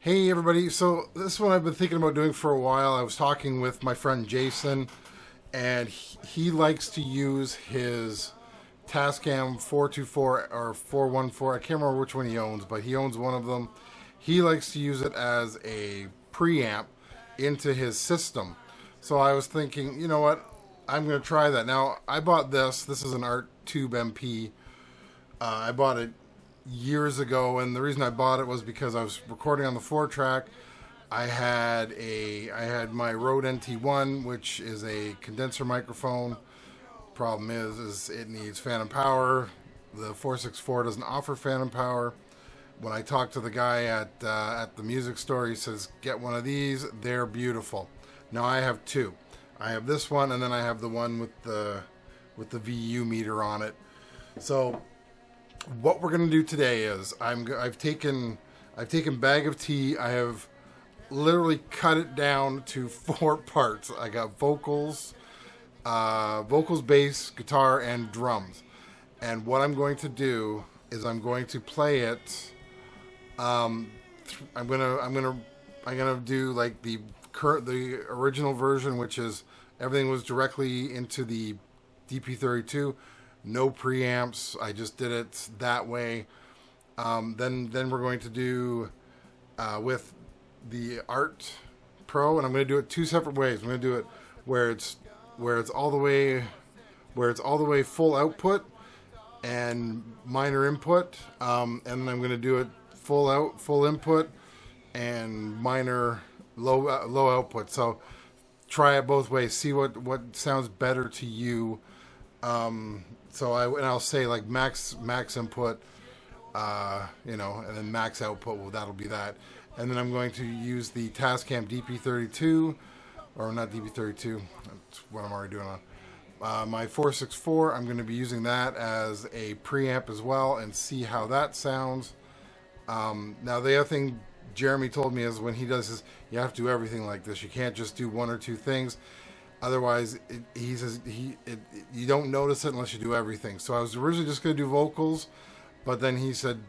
Hey everybody, so this is what I've been thinking about doing for a while. I was talking with my friend Jason, and he likes to use his Tascam 424 or 414. I can't remember which one he owns, but he owns one of them. He likes to use it as a preamp into his system. So I was thinking, you know what, I'm going to try that. Now, I bought this. This is an Art Tube MP. I bought it years ago, and the reason I bought it was because I was recording on the 4-track. I had my Rode NT1, which is a condenser microphone. Problem is it needs phantom power. The 464 doesn't offer phantom power. When I talked to the guy at the music store, he says, get one of these. They're beautiful. Now I have two. I have this one, and then I have the one with the VU meter on it. So what we're going to do today is I've taken bag of tea. I have literally cut it down to 4 parts. I got vocals, bass, guitar, and drums. And what I'm going to do is I'm going to play it. I'm gonna do like the original version, which is everything was directly into the DP32. No preamps. I just did it that way. Then we're going to do with the Art Pro, and I'm going to do it 2 separate ways. I'm going to do it where it's all the way full output and minor input, and then I'm going to do it full input and minor low output. So try it both ways. See what sounds better to you. I'll say like max input, and then max output. Well, that'll be that. And then I'm going to use the Tascam DP32, or not DP32. That's what I'm already doing on. My 464. I'm going to be using that as a preamp as well, and see how that sounds. Now the other thing Jeremy told me is when he does this, you have to do everything like this. You can't just do 1 or 2 things. Otherwise, he says you don't notice it unless you do everything. So I was originally just going to do vocals, but then he said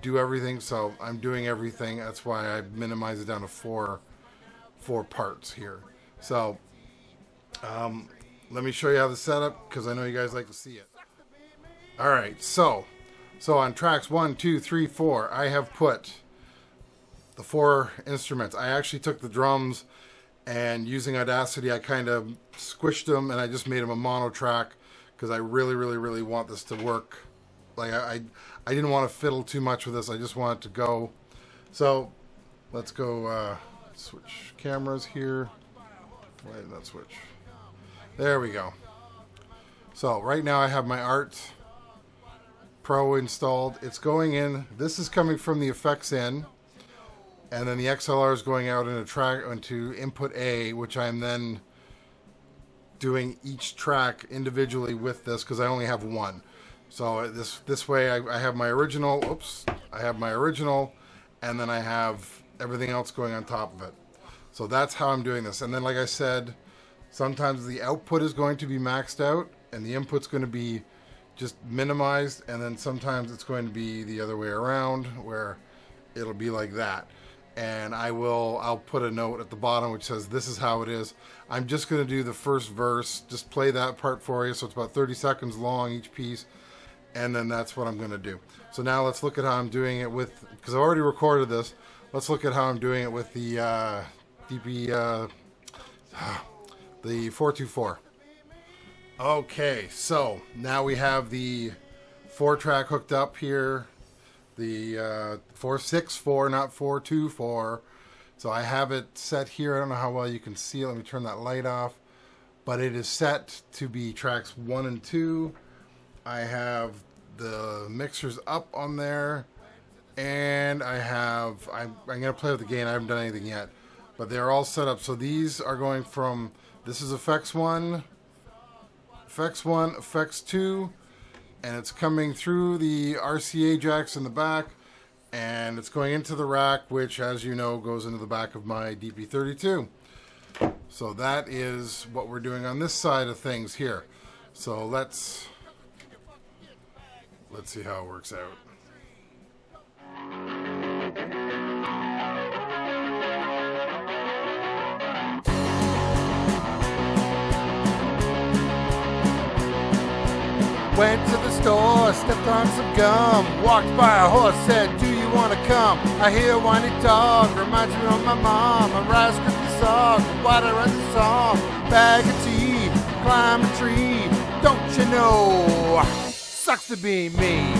do everything. So I'm doing everything. That's why I minimize it down to four parts here. So let me show you how the setup, because I know you guys like to see it. All right, so on tracks 1, 2, 3, 4, I have put the 4 instruments. I actually took the drums, and using Audacity, I kind of squished them, and I just made them a mono track because I really, really, really want this to work. Like I didn't want to fiddle too much with this. I just want it to go. So let's go switch cameras here. Wait, not switch. There we go. So right now I have my Art Pro installed. It's going in. This is coming from the effects in. And then the XLR is going out into input A, which I'm then doing each track individually with this, because I only have one. So this way I have my original. Oops, I have my original, and then I have everything else going on top of it. So that's how I'm doing this. And then, like I said, sometimes the output is going to be maxed out, and the input's going to be just minimized, and then sometimes it's going to be the other way around, where it'll be like that. And I'll put a note at the bottom which says this is how it is. I'm just going to do the first verse, just play that part for you. So it's about 30 seconds long each piece, and then that's what I'm going to do. So now let's look at how I'm doing it with, because I already recorded this. Let's look at how I'm doing it with the the 424. Okay, so now we have the 4-track hooked up here. The 464, not 424. So I have it set here. I don't know how well you can see it. Let me turn that light off. But it is set to be tracks 1 and 2. I have the mixers up on there. And I'm going to play with the gain. I haven't done anything yet. But they're all set up. So these are going from, this is effects 1, effects 2. And it's coming through the RCA jacks in the back, and it's going into the rack, which, as you know, goes into the back of my DP32. So that is what we're doing on this side of things here. So let's see how it works out. Went to the store, stepped on some gum. Walked by a horse, said, do you want to come? I hear a whiny dog, reminds me of my mom. A rice crispy song, water and the song. Bag of tea, climb a tree. Don't you know, sucks to be me.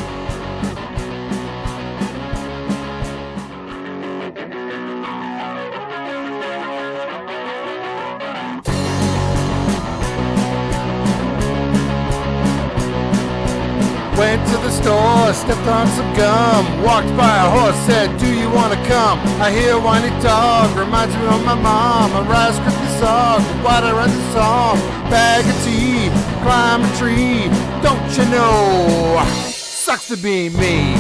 Went to the store, stepped on some gum. Walked by a horse, said, do you want to come? I hear a whiny dog, reminds me of my mom. A rice crispy song, water and the song. Bag of tea, climb a tree. Don't you know, sucks to be me.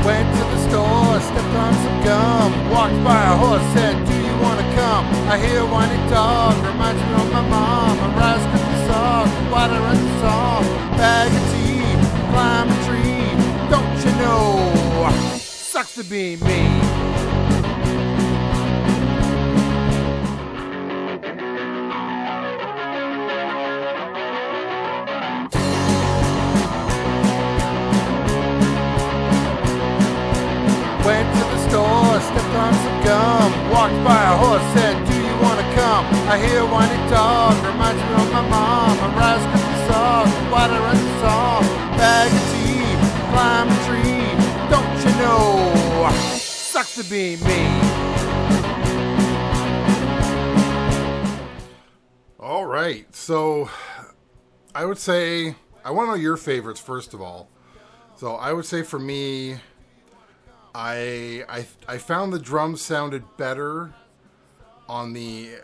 Went to the store, stepped on some gum. Walked by a horse, said, do you want to come? I hear a whiny dog, reminds me of my mom. A rice crispy song, water and the song. Bag of tea, climb a tree. Don't you know, sucks to be me. Went to the store, stepped on some gum. Walked by a horse, said, do you want to come? I hear a whiny dog, reminds me of my mom. A rice crispy song, water and the song. Bag of tea, climb a tree. Don't you know, sucks to be me. All right, so I would say, I want to know your favorites first of all. So I would say for me, I found the drums sounded better on the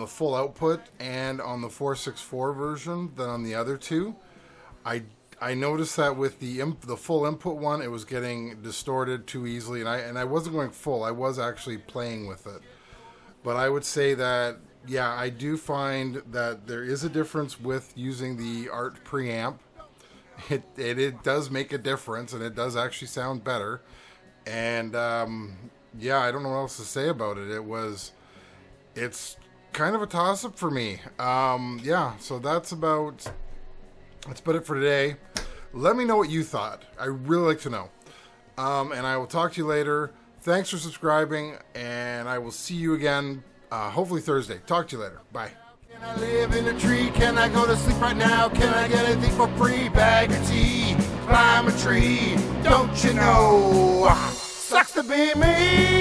full output and on the 464 version than on the other two. I noticed that with the full input one, it was getting distorted too easily, and I wasn't going full. I was actually playing with it. But I would say that, yeah, I do find that there is a difference with using the Art preamp. It does make a difference, and it does actually sound better. And yeah, I don't know what else to say about it. It's kind of a toss-up for me. Yeah, so that's about it for today. Let me know what you thought. I really like to know. And I will talk to you later. Thanks for subscribing, and I will see you again, hopefully Thursday. Talk to you later. Bye. Can I live in a tree? Can I go to sleep right now? Can I get anything for free? Bag of tea, climb a tree. Don't you know, sucks to be me.